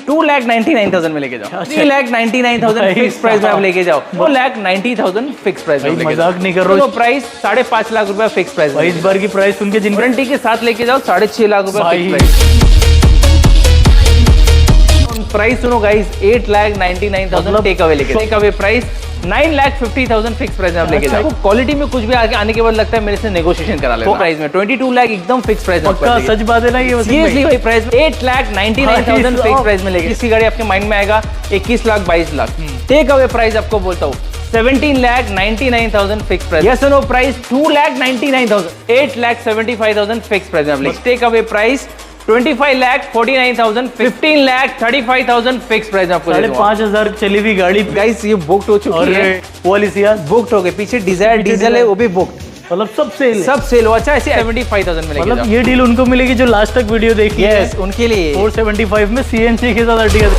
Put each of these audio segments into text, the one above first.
2,99,000 में लेके जाओ, 3,99,000 फिक्स प्राइस में आप लेके जाओ, 2,90,000 फिक्स प्राइस में लेके जाओ। मजाक नहीं कर रहा हूँ, प्राइस 5.5 लाख रुपया फिक्स प्राइस। इस बार की प्राइस सुन के जिन वारंटी के साथ लेके जाओ 6.5 लाख रुपया फिक्स प्राइस। प्राइस सुनो गाइस, 8,99,000 टेक अवे लेके, take away price 9,50,000 fix price में आप लेके जाओ। क्वालिटी में कुछ भी आगे आने के बाद लगता है मेरे से नेगोशिएशन करा लेना। प्राइस में 22 लाख एकदम फिक्स प्राइस में। पक्का सच बात है ना ये? सीरियसली भाई प्राइस 8,99,000 फिक्स प्राइस में लेके। इसकी गाड़ी आपके माइंड में आएगा 21 lakh 22 lakh. Take away price आपको बोलता हूँ 17,99,000 fix price. Yes no price 2,99,000, 8,75,000 fix price में आप लेके। Take away price 25,49,000, 15,35,000 fix price आपको। 5,500 चली हुई गाड़ी गाइस ये बुक्ड हो चुकी है। वो वाली सियाज बुक्ड हो गई, पीछे डिजायर डीजल है वो भी बुक्ड, मतलब सब सेल, सब सेल। अच्छा ऐसे 75,000 में लेके मतलब ये डील उनको मिलेगी जो लास्ट तक वीडियो देखी है। यस उनके लिए 475 में सीएनजी के साथ अर्टिगा।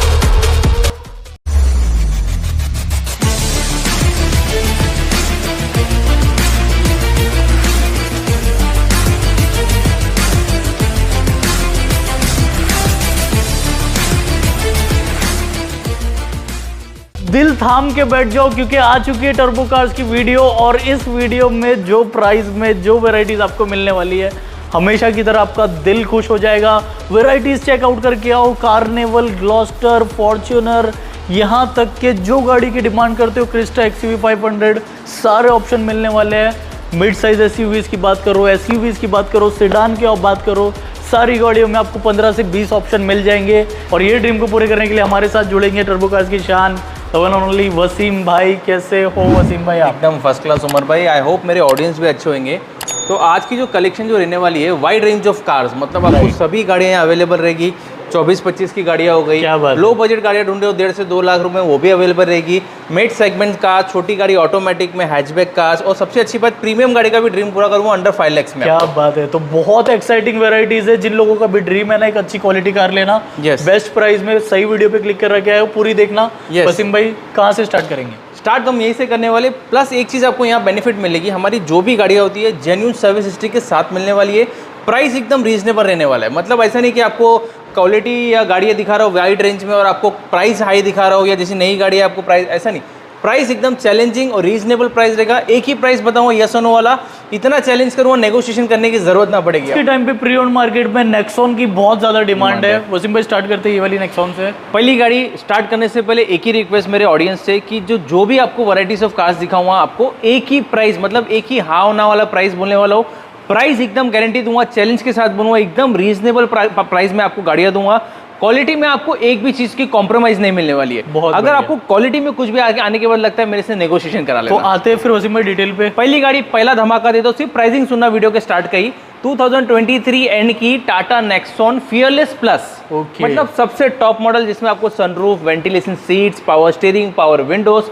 दिल थाम के बैठ जाओ क्योंकि आ चुकी है टर्बो कार्स की वीडियो, और इस वीडियो में जो प्राइस में जो वैरायटीज आपको मिलने वाली है हमेशा की तरह आपका दिल खुश हो जाएगा। वैरायटीज चेकआउट करके आओ, कार्निवल, ग्लॉस्टर, फॉर्च्यूनर, यहाँ तक के जो गाड़ी की डिमांड करते हो, क्रिस्टा, एक्सयूवी 500, सारे ऑप्शन मिलने वाले हैं। मिड साइज एसयूवीज की बात करो, एसयूवीज की बात करो, सेडान की आप बात करो, सारी गाड़ियों में आपको 15 से 20 ऑप्शन मिल जाएंगे। और ये ड्रीम को पूरे करने के लिए हमारे साथ जुड़ेंगे टर्बो कार्स की शान, the one and only Wasim भाई। कैसे हो वसीम भाई आप? एकदम फर्स्ट क्लास उमर भाई। आई होप मेरे ऑडियंस भी अच्छे होंगे। तो आज की जो कलेक्शन जो रहने वाली है, वाइड रेंज ऑफ कार्स, मतलब आपको सभी गाड़ियाँ यहाँ अवेलेबल रहेगी। 24-25 की गाड़ियाँ हो गई, लो बजट गाड़ियाँ ढूंढ रहे हो 1.5 से 2 लाख रुपए, वो भी अवेलेबल रहेगी। मिड सेगमेंट कार, छोटी गाड़ी ऑटोमेटिक में, हैचबैक कार्स, और सबसे अच्छी बात प्रीमियम गाड़ी का भी ड्रीम पूरा करूँगा अंडर 5 लाख में। क्या बात है, तो बहुत एक्साइटिंग वेराइटीज है। जिन लोगों का भी ड्रीम है ना एक अच्छी क्वालिटी कार लेना, बेस्ट प्राइस में, सही वीडियो पे क्लिक कर रखे आए हो, पूरी देखना। वसीम भाई कहाँ से स्टार्ट करेंगे? स्टार्ट तो हम यहीं से करने वाले। प्लस एक चीज़ आपको यहाँ बेनिफिट मिलेगी, हमारी जो भी गाड़ियाँ होती है जेन्युइन सर्विस हिस्ट्री के साथ मिलने वाली है। प्राइस एकदम रीजनेबल रहने वाला है, मतलब ऐसा नहीं कि आपको क्वालिटी या गाड़ियाँ दिखा रहा हो वाइड रेंज में और आपको प्राइस हाई दिखा रहा हो, या जैसी नई गाड़ी है आपको प्राइस, ऐसा नहीं। प्राइस एकदम चैलेंजिंग और रीजनेबल प्राइस रहेगा। एक ही प्राइस बताऊंगा यस और नो वाला, इतना चैलेंज करूँगा नेगोशिएशन करने की जरूरत ना पड़ेगी। इस टाइम पे प्री ओन्ड मार्केट में नेक्सॉन की बहुत ज्यादा डिमांड है। वसीम भाई स्टार्ट करते हैं ये वाली नेक्सॉन से। पहली गाड़ी स्टार्ट करने से पहले एक ही रिक्वेस्ट मेरे ऑडियंस से कि जो भी आपको वैराइटीज ऑफ कार्स दिखाऊंगा आपको एक ही प्राइस, मतलब एक ही हाँ ना वाला प्राइस बोलने वाला हो। प्राइस एकदम गारंटी दूंगा, चैलेंज के साथ बोलूंगा, एकदम रीजनेबल प्राइस में आपको गाड़ियां दूंगा। क्वालिटी में आपको एक भी चीज की कॉम्प्रोमाइज नहीं मिलने वाली है। अगर आपको क्वालिटी में कुछ भी आगे आने के बाद लगता है मेरे से नेगोशिएशन करा लेना। तो आते हैं फिर वसीम भाई डिटेल पे। पहली गाड़ी पहला धमाका दे दो, सिर्फ प्राइसिंग सुनना वीडियो के स्टार्ट का ही। 2023 एंड की टाटा नेक्सॉन फियरलेस प्लस, मतलब सबसे टॉप मॉडल जिसमें आपको sunroof, ventilation seats, power steering, power Windows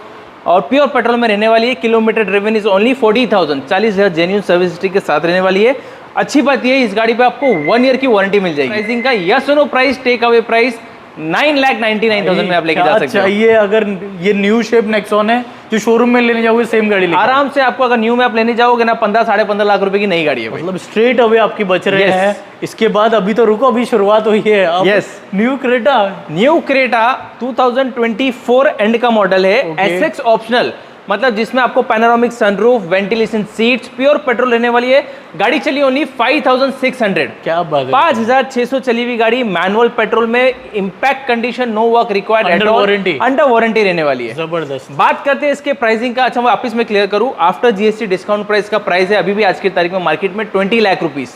और प्योर पेट्रोल में रहने वाली है। Kilometre driven is only 40,000, 40,000 genuine service history के साथ रहने वाली है। अच्छी बात यह है इस गाड़ी पे आपको 1 ईयर की वारंटी मिल जाएगी। प्राइसिंग का yes no price, take away price 9,99,000 में आप लेके जा सकते हो। चाहिए अगर ये न्यू शेप नेक्सॉन है जो शोरूम में लेने जाओगे सेम गाड़ी आराम से आपको, अगर न्यू में आप लेने जाओगे ना 15-15.5 लाख रुपए की नई गाड़ी है, मतलब स्ट्रेट अवे आपकी बच रहे हैं। इसके बाद अभी तो रुको, अभी शुरुआत हुई है। यस न्यू क्रेटा 2024 एंड का मॉडल है। एसएक्स ऑप्शनल, मतलब जिसमें आपको panoramic sunroof, ventilation seats, pure petrol रहने वाली है। गाड़ी चली ओनली 5,600। क्या बात है, 5,600 चली हुई गाड़ी, मैनुअल पेट्रोल में, impact condition, no work required, under warranty रहने वाली है। जबरदस्त। बात करते हैं इसके प्राइसिंग का। अच्छा मैं वापस में क्लियर करूं, आफ्टर जीएसटी डिस्काउंट प्राइस का प्राइस है अभी भी आज की तारीख में मार्केट में 20 लाख रुपीज।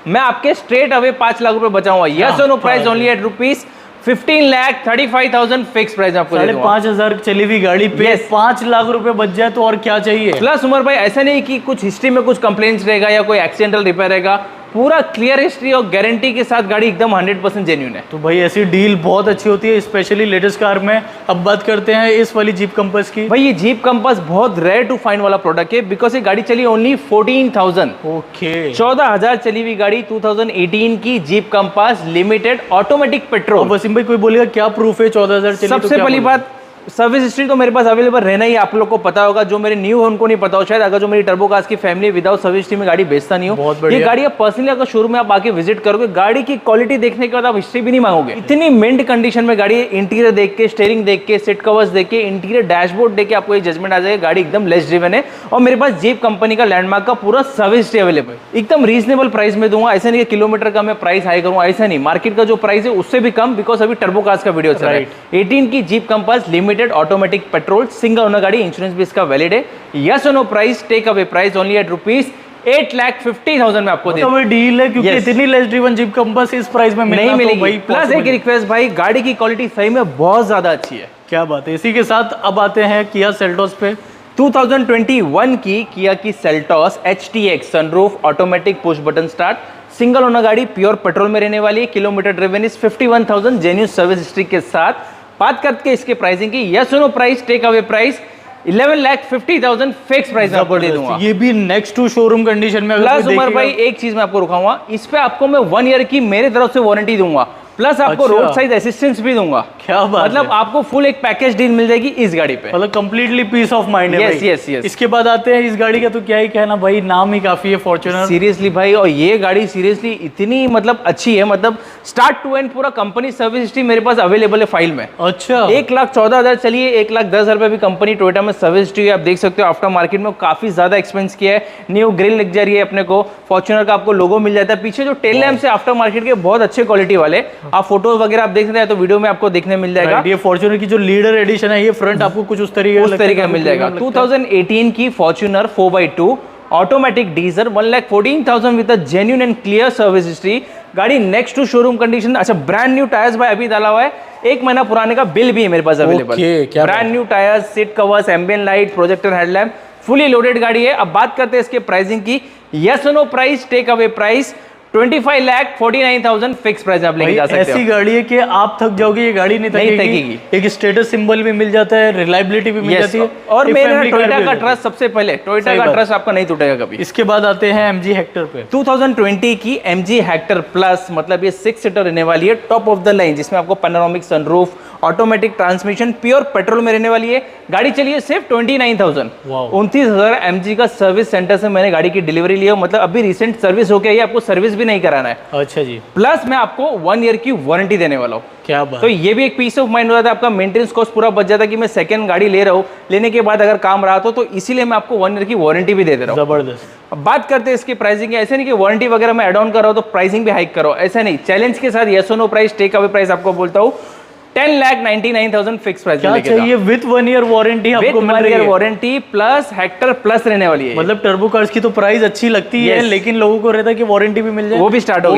मैं आपके स्ट्रेट अवे 5 लाख रुपए बचाऊंगा। यस और no price only at rupees 15,35,000 fix price आपको दे दूंगा। 5,500 चली हुई गाड़ी पे 5 लाख रुपए बच जाए तो और क्या चाहिए। प्लस उमर भाई ऐसा नहीं कि कुछ हिस्ट्री में कुछ कंप्लेंट्स रहेगा या कोई एक्सीडेंटल रिपेयर रहेगा, पूरा क्लियर हिस्ट्री और गारंटी के साथ गाड़ी एकदम 100% जेन्युइन है। तो भाई ऐसी डील बहुत अच्छी होती है, स्पेशली लेटेस्ट कार में। अब बात करते हैं इस वाली जीप कंपास की। भाई ये जीप कंपास बहुत रेयर टू फाइंड वाला प्रोडक्ट है, बिकॉज ये गाड़ी चली ओनली 14,000। ओके, 14,000 चली हुई गाड़ी, 2018 की Jeep Compass limited automatic petrol. Wasim भाई कोई बोलेगा क्या प्रूफ है 14,000 चली? सबसे पहली बात सर्विस हिस्ट्री तो मेरे पास अवेलेबल रहना ही, आप लोग को पता होगा। जो मेरे न्यू हो उनको नहीं पता हो शायद, अगर जो मेरी टर्बो कार्स की फैमिली विदाउट सर्विस हिस्ट्री में गाड़ी बेचता नहीं हो। ये गाड़ी आप पर्सनली अगर शोरूम में आप आके विजिट करोगे, गाड़ी की क्वालिटी देखने के बाद आप हिस्ट्री भी नहीं मांगोगे। इतनी मिंट कंडीशन में गाड़ी, इंटीरियर देख के, स्टीयरिंग देख के, सीट कवर्स देख के, इंटीरियर डैशबोर्ड देख के आपको ये जजमेंट आ जाएगा गाड़ी एकदम लेस ड्रिवन है। और मेरे पास जीप कंपनी का लैंडमार्क का पूरा सर्विस हिस्ट्री अवेलेबल, एकदम रीजनेबल प्राइस में दूंगा। ऐसा नहीं कि किलोमीटर का मैं प्राइस हाई करूंगा, ऐसा नहीं, मार्केट का जो प्राइस है उससे भी कम, बिकॉज अभी टर्बो कार्स का वीडियो चल रहा है। 18 की Jeep Compass limited automatic petrol single owner गाड़ी, इंश्योरेंस भी इसका वैलिड है। यस और no price, take away price only at ₹8,50,000 में आपको तो डील है, क्योंकि इतनी लेस ड्रिवन जीप कंपास इस प्राइस में नहीं मिलेगी। प्लस एक रिक्वेस्ट भाई, गाड़ी की क्वालिटी सही में बहुत ज्यादा अच्छी है। क्या बात है। इसी के साथ अब आते हैं किया सेल्टोस पे। 2021 की किया की Seltos HTX sunroof automatic push button start, single owner गाड़ी, प्योर पेट्रोल में रहने वाली है। Kilometre driven is 51,000, genuine service history के साथ। बात करके इसके प्राइसिंग की, yes no price, take away price 11,50,000 fix price आपको दे दूंगा। ये भी नेक्स्ट टू शोरूम कंडीशन में। प्लस उमर भाई एक चीज मैं आपको रुकाऊंगा, इस पे आपको मैं 1 ईयर की मेरे तरफ से वारंटी दूंगा, प्लस आपको रोड साइड असिस्टेंस भी दूंगा। क्या बात मतलब आपको फुल एक पैकेज डील मिल जाएगी इस गाड़ी पे, मतलब कंप्लीटली पीस ऑफ माइंड है। Yes yes yes. इसके बाद आते हैं इस गाड़ी का, तो क्या ही कहना भाई, नाम ही काफी है फॉर्च्यूनर। सीरियसली भाई, और ये गाड़ी सीरियसली इतनी मतलब अच्छी है, मतलब स्टार्ट टू एंड पूरा कंपनी सर्विस हिस्ट्री मेरे पास अवेलेबल है फाइल में। अच्छा। 1,14,000 चलिए, 1,10,000 भी कंपनी टोयोटा में सर्विस हिस्ट्री है। आप देख सकते हो आफ्टर मार्केट में काफी ज्यादा एक्सपेंस किया है। न्यू ग्रिल लग जा रही है अपने को, फॉर्च्यूनर का आपको लोगो मिल जाता है। पीछे जो टेल लैंप से आफ्टर मार्केट के बहुत अच्छे क्वालिटी वाले, आप फोटोज वगैरह आप देख सकते हैं तो वीडियो में आपको देखने मिल जाएगा। ये फॉर्च्यूनर की जो लीडर एडिशन है, ये फ्रंट आपको कुछ उस तरीके का मिल जाएगा। 2018 की Fortuner 4x2 automatic diesel 1,14,000 with a genuine and clear service history. गाड़ी नेक्स्ट टू शोरूम कंडीशन। अच्छा, ब्रांड न्यू टायर्स भाई अभी डाला हुआ है, 1 महीना पुराने का बिल भी है मेरे पास available. Brand new tyres, seat covers, ambient light, projector headlamp, fully loaded गाड़ी है। अब बात करते हैं इसके प्राइसिंग की। Yes no price, take away price 25,49,000 fix price आप लेके जा सकते हो। ऐसी गाड़ी है कि आप थक जाओगे, ये गाड़ी नहीं थकेगी। एक स्टेटस सिंबल भी मिल जाता है, रिलायबिलिटी भी मिल जाती है। और मेरा टोयोटा का ट्रस्ट सबसे पहले, टोयोटा का ट्रस्ट आपका नहीं टूटेगा कभी। इसके बाद आते हैं MG हेक्टर पे। 2020 की MG हेक्टर प्लस, मतलब ये 6 सीटर रहने वाली है, टॉप ऑफ द लाइन, जिसमें आपको panoramic sunroof, automatic transmission, pure petrol में रहने वाली है। गाड़ी चलिए सिर्फ 29,000। 29,000 MG का सर्विस सेंटर से मैंने गाड़ी की डिलीवरी लिया, मतलब अभी रिसेंट सर्विस हो गया, आपको सर्विस नहीं कराना है। अच्छा जी। प्लस मैं आपको 1 ईयर की वारंटी देने वाला हूँ। क्या बात। तो ये भी एक पीस ऑफ माइंड हो जाता है, आपका मेंटेनेंस कॉस्ट पूरा बच जाता है कि मैं सेकंड गाड़ी ले रहा हूँ, लेने के बाद अगर काम रहा तो इसीलिए मैं आपको 1 ईयर की वारंटी भी दे रहा हूँ। जबरदस्त। अब बात करते हैं इसकी प्राइसिंग। ऐसे नहीं कि वारंटी वगैरह मैं एड ऑन कर रहा हूँ तो प्राइसिंग भी हाइक करो, ऐसा नहीं। चैलेंज के साथ यस और no price, take away price आपको बोलता हूँ 10,99,000 फिक्स प्राइस। क्या चाहिए? विद 1 ईयर वारंटी आपको मिल रही है। वारंटी प्लस हेक्टर प्लस रहने वाली है। मतलब टर्बो कार्स की तो प्राइस अच्छी लगती है, लेकिन लोगों को रहता है कि वारंटी भी मिल जाए, वो भी स्टार्ट हो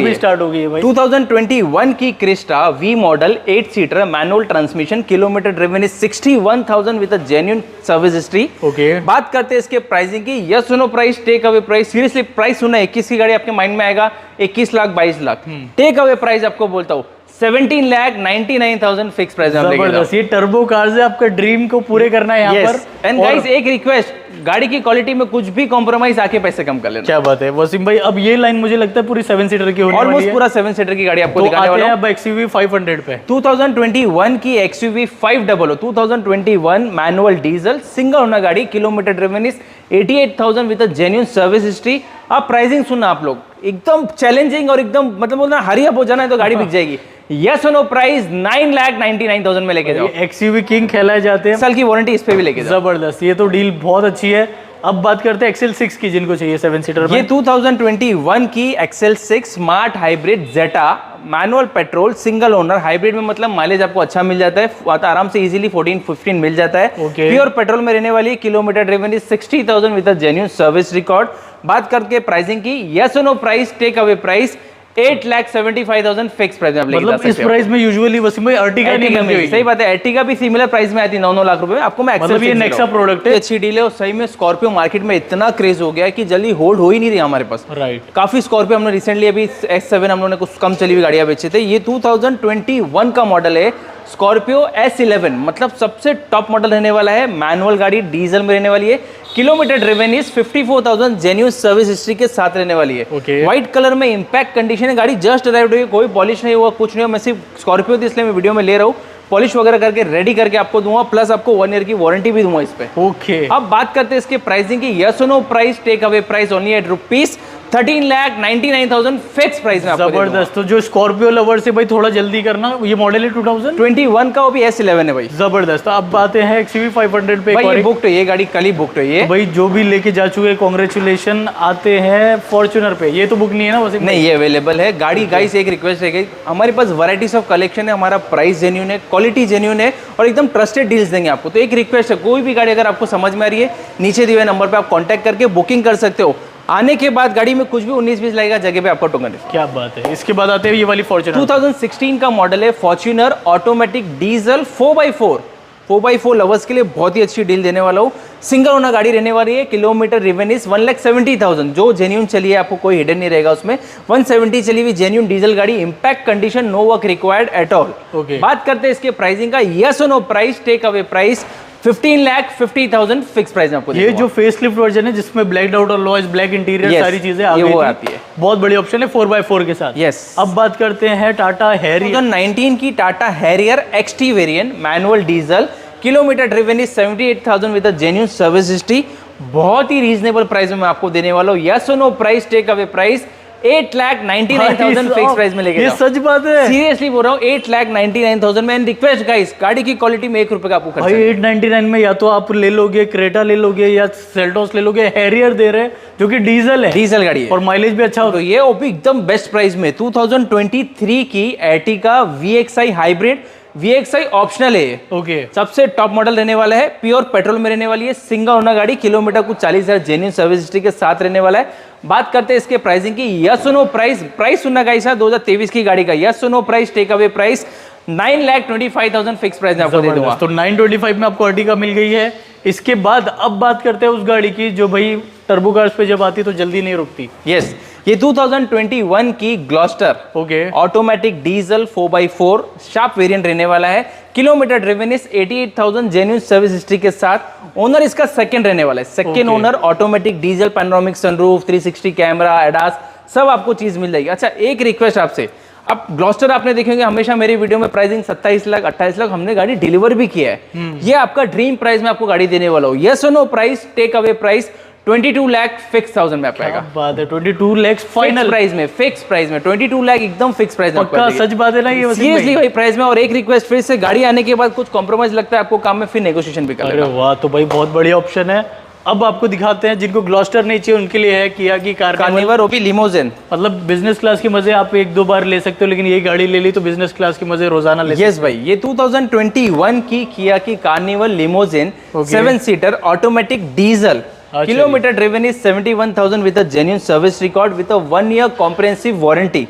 गई है भाई। 2021 की Crysta V model 8 seater manual transmission, kilometre driven is 61,000 with a genuine service history. Okay. बात करते हैं इसके प्राइसिंग की। यस सुनो price, take away price. Seriously price सुना, 21 की गाड़ी आपके माइंड में आएगा 21 lakh 22 lakh. Take away price आपको बोलता हूँ 17,99,000 फिक्स प्राइस आप लेके जाओ। ये टर्बो कार्स है, आपका ड्रीम को पूरे करना है यहाँ पर। एंड गाइस एक रिक्वेस्ट, गाड़ी की क्वालिटी में कुछ भी कॉम्प्रोमाइज आके पैसे कम कर लेना। क्या बात है वसीम भाई। अब ये लाइन मुझे लगता है पूरी 7 सीटर की होने वाली है। ऑलमोस्ट पूरा 7 सीटर की गाड़ी आपको दिखाने वाला हूं। अब XUV 500 पे 2021 की XUV 500 2021 manual diesel single owner गाड़ी, kilometre driven is 88,000 with a genuine service history. अब प्राइसिंग सुनना आप लोग, एकदम चैलेंजिंग और एकदम मतलब बोलना हरी अप हो जाना है तो गाड़ी बिक जाएगी। यस नो प्राइस 9,99,000 में लेके जाओ। XUV किंग खेलाए जाते हैं, साल की वारंटी इस पे भी लेके जाओ। जबरदस्त, ये तो डील बहुत अच्छी है। अब बात करते हैं XL6 की, जिनको चाहिए 7 सीटर में। ये 2021 की XL6 smart hybrid zeta manual petrol single owner. Hybrid में मतलब माइलेज आपको अच्छा मिल जाता है, आराम से इजीली 14-15 मिल जाता है। प्योर पेट्रोल में रहने वाली, kilometre driven is 60,000 with a genuine service record. बात करके प्राइसिंग की, yes no price, take away price 8,75,000 fix price में आप लेके जा सकते हो। इस प्राइस में यूजुअली वसीम भाई अर्टिगा नहीं मिलती होगी। सही बात है, अर्टिगा भी सिमिलर प्राइस में आती है 9-9 लाख रुपए में। आपको मैं मतलब ये नेक्सा प्रोडक्ट है, अच्छी डील है। और सही में स्कॉर्पियो मार्केट में इतना क्रेज हो गया है कि जल्दी होल्ड हो ही नहीं रही हमारे पास। राइट। काफी स्कॉर्पियो हमने रिसेंटली अभी S7 हम लोगों ने कुछ कम चली हुई गाड़ियां बेचे थे। ये 2021 का मॉडल है स्कॉर्पियो S11, मतलब सबसे टॉप मॉडल रहने वाला है। मैनुअल गाड़ी डीजल में रहने वाली है, kilometre driven is 54,000 genuine service history के साथ रहने वाली है। व्हाइट कलर में इंपैक्ट कंडीशन है, गाड़ी जस्ट अराइव्ड हुई, कोई पॉलिश नहीं हुआ, कुछ नहीं हुआ। मैं सिर्फ स्कॉर्पियो थी इसलिए मैं वीडियो में ले रहा हूँ। पॉलिश वगैरह करके रेडी करके आपको दूंगा, प्लस आपको 1 ईयर की वारंटी भी दूंगा इस पे। ओके, अब बात करते हैं इसके प्राइसिंग की। यस और no price, take away price only at rupees 13,99,000 fix price में आपको जबरदस्त। तो जो स्कॉर्पियो लवर से भाई थोड़ा जल्दी करना, ये मॉडल है 2021 का, वो भी S11 है भाई। जबरदस्त। अब आते हैं XUV 500 पे। भाई ये बुक ये गाड़ी कल ही बुक है ये। भाई जो भी लेके जा चुके कॉन्ग्रेचुलेशन। आते हैं फॉर्च्यूनर पे, ये तो बुक नहीं है ना वैसे? नहीं, ये अवेलेबल है गाड़ी। गाइस एक रिक्वेस्ट है, हमारे पास वैरायटीज ऑफ कलेक्शन है, हमारा प्राइस जेन्यून है, क्वालिटी जेन्यून है और एकदम ट्रस्टेड डील्स देंगे आपको। तो एक रिक्वेस्ट है, कोई भी गाड़ी अगर आपको समझ में आ रही है, नीचे दिए हुए नंबर पे आप कांटेक्ट करके बुकिंग कर सकते हो। आने के बाद गाड़ी में कुछ भी 19-20 लगेगा, जगह पे आपको टोकन। क्या बात है। इसके बाद आते हैं ये वाली फॉर्च्यूनर 2016 का मॉडल है, Fortuner automatic diesel 4x4 lovers के लिए बहुत ही अच्छी डील देने वाला हूँ। सिंगल ओनर गाड़ी रहने वाली है। किलोमीटर रिवन इज 1,70,000, जो जेन्यून चली है, आपको कोई हिडन नहीं रहेगा उसमें। 170 चली हुई जेन्यून डीजल गाड़ी, impact condition, no work required at all. बात करते हैं इसके प्राइसिंग का। यस और no price, take away price 15,50,000 fix price में आपको। ये जो फेसलिफ्ट वर्जन है जिसमें ब्लैक आउट और लॉइस ब्लैक इंटीरियर सारी चीजें आ गई वो आती है, बहुत बड़ी ऑप्शन है 4x4 के साथ। यस। अब बात करते हैं टाटा हैरियर 2019 की Tata Harrier XT variant, manual diesel, kilometre driven is 78,000 with a genuine service history. बहुत ही रीजनेबल प्राइस में मैं आपको देने वाला हूँ। यस और no price, take away price 8,99,000 fix price में लेके ये सच बात है, सीरियसली बोल रहा हूँ। 8,99,000 में। रिक्वेस्ट गाइस, गाड़ी की क्वालिटी में 1 रुपए का आपको खर्चा भाई 899 में या तो आप ले लोगे क्रेटा ले लोगे या सेल्टोस ले लोगे। हैरियर दे रहे जो कि डीजल है, डीजल गाड़ी है और माइलेज भी अच्छा होता है। तो ये ओपी एकदम बेस्ट प्राइस में 2023 की Ertiga VXI hybrid, VXI optional है। ओके, सबसे टॉप मॉडल रहने वाला है, प्योर पेट्रोल में रहने वाली है, सिंगल ओनर गाड़ी, किलोमीटर कुछ 40,000 जेन्युइन सर्विस हिस्ट्री के साथ रहने वाला है। बात करते हैं इसके प्राइसिंग की। यस नो प्राइस सुनना गाइस, 2023 की गाड़ी का। Yes no price, take away price 9,25,000 fix price में आपको दे दूंगा। तो 925 में आपको अर्टिगा मिल गई है। इसके बाद अब बात करते हैं उस गाड़ी की जो भाई टर्बो कार्स पे जब आती तो जल्दी नहीं रुकती। यस, ये 2021 की Gloster, okay, automatic diesel 4x4 sharp variant रहने वाला है। Kilometre driven is 88,000 genuine service history के साथ। ओनर इसका सेकंड रहने वाला है, second owner, automatic diesel, panoramic sunroof, 360 camera, ADAS, सब आपको चीज मिल जाएगी। अच्छा, एक रिक्वेस्ट आपसे, अब ग्लॉस्टर आपने देखेंगे हमेशा मेरी वीडियो में प्राइसिंग 27 लाख 28 लाख, हमने गाड़ी डिलीवर भी किया है। ये आपका ड्रीम प्राइस में आपको गाड़ी देने वाला हूँ। यस और no price, take away price 22 lakh fix thousand में आपका बात है। 22 लाख फाइनल प्राइस में, फिक्स प्राइस में 22 लाख एकदम फिक्स प्राइस में। पक्का सच बात है ना ये? सीरियसली भाई प्राइस में। और एक रिक्वेस्ट, फिर से गाड़ी आने के बाद कुछ कॉम्प्रोमाइज लगता है आपको काम में, फिर नेगोशिएशन भी कर लेना। अरे वाह, तो भाई बहुत बढ़िया ऑप्शन है। अब आपको दिखाते हैं जिनको ग्लॉस्टर नहीं चाहिए उनके लिए है किया की कार्निवल, वो भी लिमोजिन। मतलब बिजनेस क्लास के मजे आप 1-2 बार ले सकते हो, लेकिन ये गाड़ी ले ली तो बिजनेस क्लास के मजे रोजाना ले सकते हो। यस भाई, ये 2021 की किया की carnival limousine 7 seater automatic diesel, kilometre driven is 71,000 with a genuine service record with a 1 year comprehensive warranty,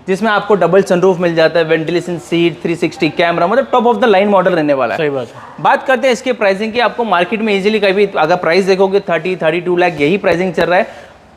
जिसमें आपको डबल सनरूफ मिल जाता है, वेंटिलेशन सीट, 360 कैमरा, मतलब top of the line model रहने वाला है। सही बात है। बात करते हैं इसके प्राइसिंग की। आपको मार्केट में इजीली कभी अगर प्राइस देखोगे 30-32 लाख यही प्राइसिंग चल रहा है।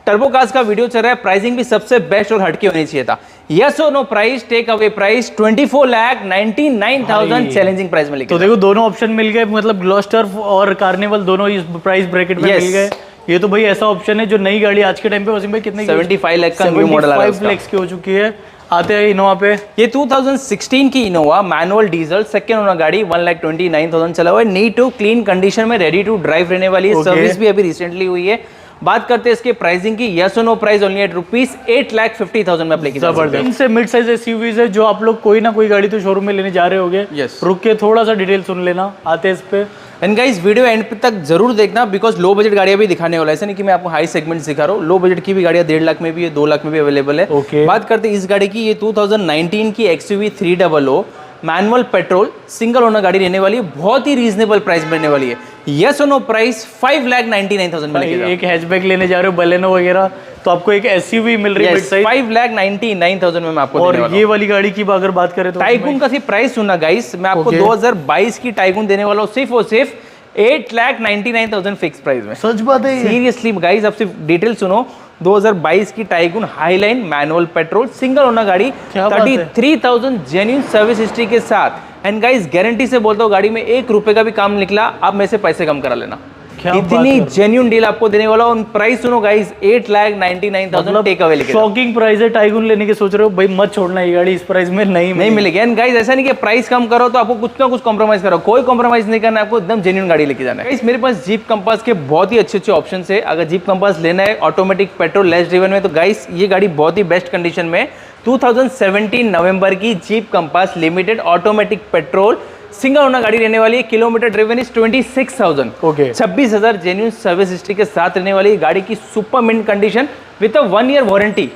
टर्बो कार्स का वीडियो चल रहा है, प्राइसिंग भी सबसे बेस्ट और हटके होनी चाहिए था। यस और no price, take away price 24,99,000 challenging price में। तो देखो दोनों ऑप्शन मिल गए, मतलब ग्लॉस्टर और कार्निवल दोनों इस प्राइस ब्रैकेट में मिल गए। ये तो भाई ऐसा ऑप्शन है जो नई गाड़ी आज के टाइम पे वैसे भाई कितने 75 लाख का न्यू मॉडल आ रहा है, 75 लाख की हो चुकी है। आते हैं इनोवा पे। ये 2016 की Innova manual diesel second owner गाड़ी, 1,29,000 चला हुआ है, नीट टू क्लीन कंडीशन में, रेडी टू ड्राइव रहने वाली है। सर्विस भी अभी रिसेंटली हुई है। बात करते हैं इसके प्राइसिंग की। यस और no price only at rupees 8,50,000 में आप जबरदस्त। इनसे मिड साइज एसयूवीज है जो आप लोग कोई ना कोई गाड़ी तो शोरूम में लेने जा रहे होगे। रुक के थोड़ा सा डिटेल सुन लेना। आते हैं इस पे। एंड गाइस वीडियो एंड तक जरूर देखना, बिकॉज लो बजट गाड़ियां भी दिखाने वाला है। ऐसा नहीं कि मैं आपको हाई सेगमेंट दिखा रहा हूँ, लो बजट की भी गाड़ियां 1.5 लाख में भी है, 2 लाख में भी अवेलेबल है। बात करते हैं इस गाड़ी की। ये 2019 की XUV 300 manual petrol single owner गाड़ी रहने वाली है, बहुत ही रीजनेबल प्राइस में रहने वाली है। यस और नो प्राइस 5,99,000 में। एक हैचबैक लेने जा रहे हो बलेनो वगैरह तो आपको एक SUV मिल रही है, 5,99,000 में मैं आपको और ये वाली गाड़ी की अगर बात करें तो टाइकून का सिर्फ प्राइस सुनना गाइस, मैं आपको 2022 की टाइकून देने वाला हूँ सिर्फ और सिर्फ 8,99,000 फिक्स प्राइस में। सच बात है सीरियसली गाइस, अब सिर्फ डिटेल सुनो। 2022 की tycoon highline manual petrol single owner गाड़ी, 33,000 जेन्युइन सर्विस हिस्ट्री के साथ। एंड गाइस गारंटी से बोलता हूँ गाड़ी में 1 रुपए का भी काम निकला, आप मेरे से पैसे कम करा लेना। इतनी जेन्युइन डील आपको देने वाला हूं। प्राइस सुनो गाइस, 8,99,000 टेक अवे लेके। शॉकिंग प्राइस है। टाइगून लेने की सोच रहे हो भाई, मत छोड़ना, ये गाड़ी इस प्राइस में नहीं मिलेगी। एंड गाइस ऐसा नहीं कि प्राइस कम करो तो आपको कुछ ना कुछ कॉम्प्रोमाइज करो, कोई कॉम्प्रोमाइज नहीं करना, आपको एकदम जेन्युइन गाड़ी लेके जाना है। गाइस मेरे पास जीप कंपास के बहुत ही अच्छे ऑप्शन है। अगर जीप कंपास लेना है ऑटोमेटिक पेट्रोल लेस ड्रिवन में, तो गाइस ये गाड़ी बहुत ही बेस्ट कंडीशन में 2017 नवंबर की Jeep Compass limited automatic petrol single owner गाड़ी रहने वाली है। Kilometre driven is 26,000। Okay, 26,000 genuine service history के साथ रहने वाली गाड़ी की super mint condition with a 1 year warranty.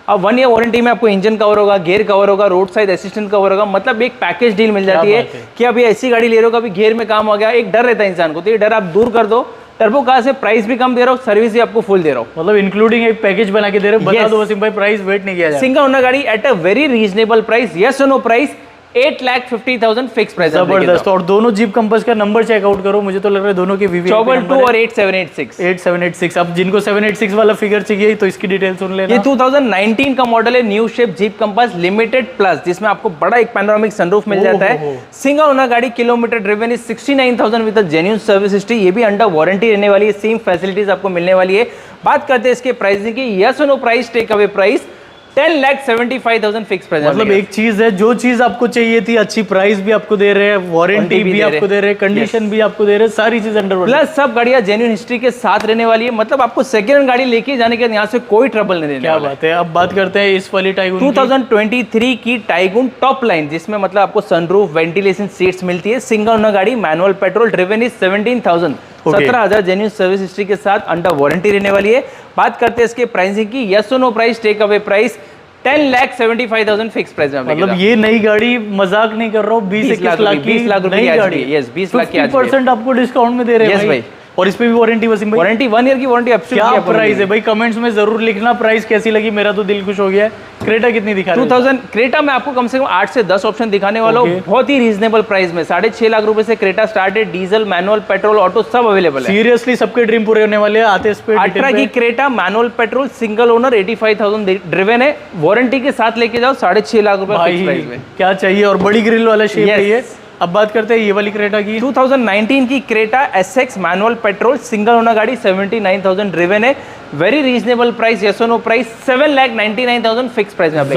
अब 1 ईयर वारंटी में आपको इंजन कवर होगा, गियर कवर होगा, रोड साइड असिस्टेंट कवर होगा, मतलब एक पैकेज डील मिल जाती है कि अभी ऐसी गाड़ी ले रहे हो, कभी गियर में काम हो गया, एक डर रहता है इंसान को, तो ये डर आप दूर कर दो। टर्बो कार से प्राइस भी कम दे रहा हूँ, सर्विस भी आपको फुल दे रहा हूँ, मतलब इंक्लूडिंग एक पैकेज बना के दे रहे हो। बता दो वसीम भाई, प्राइस वेट नहीं किया जाए। सिंगल ओनर गाड़ी at a very reasonable price, yes और नो प्राइस 8,50,000 फिक्स प्राइस। जबरदस्त। और दोनों जीप कंपास का नंबर चेकआउट करो, मुझे तो लग रहा है दोनों के VV2 और 8786। अब जिनको 786 वाला फिगर चाहिए तो इसकी डिटेल सुन लेना। ये 2019 का मॉडल है, new shape jeep Compass limited plus, जिसमें आपको बड़ा एक पैनोरामिक सनरूफ मिल जाता है। सिंगल ओनर गाड़ी, kilometre driven is 69,000 with genuine service history. ये भी अंडर वारंटी रहने वाली है, सेम फैसिलिटीज आपको मिलने वाली है। बात करते हैं इसके प्राइसिंग की, यस और no price, take away price 10,75,000 fix price. मतलब एक चीज है, जो चीज आपको चाहिए थी, अच्छी प्राइस भी आपको दे रहे हैं, वारंटी भी आपको दे रहे हैं, कंडीशन भी आपको दे रहे हैं, सारी चीज अंडर प्लस सब गाड़ियां जेन्युइन हिस्ट्री के साथ रहने वाली है। मतलब आपको सेकंड हैंड गाड़ी लेके जाने के यहाँ से कोई ट्रबल नहीं देने। क्या बात है। अब बात करते हैं इस वाली टाइगून 2023 की टाइगून टॉप लाइन, जिसमें मतलब आपको सनरूफ, वेंटिलेशन सीट्स मिलती है। सिंगल ओनर गाड़ी, manual petrol, driven is 17,000, 17,000 genuine service history के साथ अंडर वारंटी रहने वाली है। बात करते हैं इसके प्राइसिंग की, यस और no price, take away price 10,75,000 fix price में। मतलब ये नई गाड़ी, मजाक नहीं कर रहा हूँ, 20 लाख रुपए की गाड़ी, यस 20 लाख की 50% आपको डिस्काउंट में दे रहे हैं भाई। और इस पे भी वारंटी वसीम भाई, वारंटी 1 ईयर की वारंटी। क्या प्राइस है भाई, कमेंट्स में जरूर लिखना प्राइस कैसी लगी, मेरा तो दिल खुश हो गया है। क्रेटा कितनी दिखा रहे हो? 2000 क्रेटा में आपको कम से कम 8 से 10 ऑप्शन दिखाने वाला हूँ, बहुत ही रीजनेबल प्राइस में। 6.5 लाख रुपए से क्रेटा स्टार्ट है, डीजल, मैनुअल, पेट्रोल, ऑटो सब अवेलेबल है। सीरियसली सबके ड्रीम पूरे होने वाले हैं। आते इस पे 18 की Creta manual petrol single owner 85,000 driven है, वारंटी के साथ लेके जाओ 6.5 लाख रुपए फिक्स प्राइस में। क्या चाहिए, और बड़ी ग्रिल वाला शेप है। अब बात करते हैं ये वाली क्रेटा की, 2019 की Creta SX manual petrol single owner गाड़ी, 79,000 ड्रिवन है, वेरी रीजनेबल प्राइस, यस और नो प्राइस 7,99,000 फिक्स प्राइस में।